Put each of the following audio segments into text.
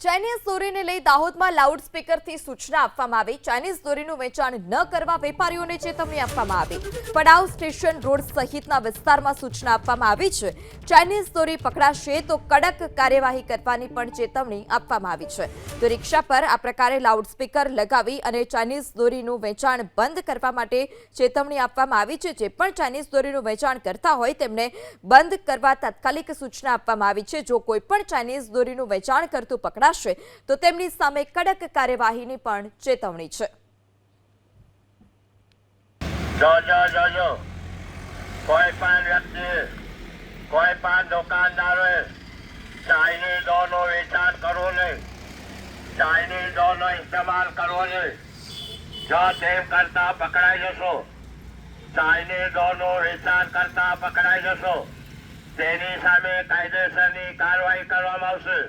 Chinese દોરીને લઈ દાહોદમાં લાઉડસ્પીકરથી સૂચના આપવામાં આવી। ચાઇનીઝ દોરીનું વેચાણ ન કરવા વેપારીઓને ચેતવણી આપવામાં આવી। પડાવ સ્ટેશન રોડ સહિતના વિસ્તારમાં સૂચના આપવામાં આવી છે। ચાઇનીઝ દોરી પકડાશે તો કડક કાર્યવાહી કરવાની પણ ચેતવણી આપવામાં આવી છે। તો રિક્ષા પર આ પ્રકારે લાઉડસ્પીકર લગાવી અને ચાઇનીઝ દોરીનું વેચાણ બંધ કરવા માટે ચેતવણી આપવામાં આવી છે। જે પણ ચાઇનીઝ દોરીનું વેચાણ કરતા હોય તેમને બંધ કરવા તાત્કાલિક સૂચના આપવામાં આવી છે। જો કોઈ પણ ચાઇનીઝ દોરીનું વેચાણ કરતું પકડાશે તો તેમની સામે કડક કાર્યવાહીની પણ ચેતવણી છે। જો કોઈ પણ વ્યક્તિ કોઈ પણ દુકાનદારોએ ચાઇનીઝ દોરનું વેચાણ કરવું નહીં, ચાઇનીઝ દોરનો ઇસ્તેમાલ કરવો નહીં। જો તેમ કરતા પકડાઈ જશો, ચાઇનીઝ દોરનું વેચાણ કરતા પકડાઈ જશો, તેની સામે કાયદેસરની કાર્યવાહી કરવામાં આવશે।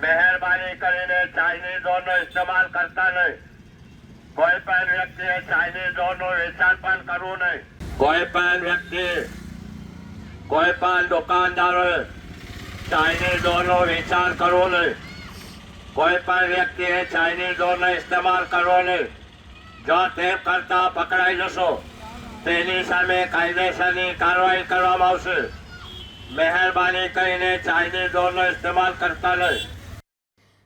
મહેરબાની કરીને ચાઇનીઝ દોરનો ઇસ્તેમાલ કરતા નહીં। કોઈ પણ વ્યક્તિએ ચાઇનીઝ દોરનું વેચાણ પણ કરવું નહીં। કોઈ પણ વ્યક્તિ કોઈ પણ દુકાનદારોએ ચાઇનીઝ દોરનું વેચાણ કરવું નહીં। કોઈ પણ વ્યક્તિએ ચાઇનીઝ દોરનો ઇસ્તેમાલ કરવો નહીં। જો તેમ કરતા પકડાઈ જશો, તેની સામે કાયદેસરની કાર્યવાહી કરવામાં આવશે। મહેરબાની કરીને ચાઇનીઝ દોરનો ઇસ્તેમાલ કરતા નહીં।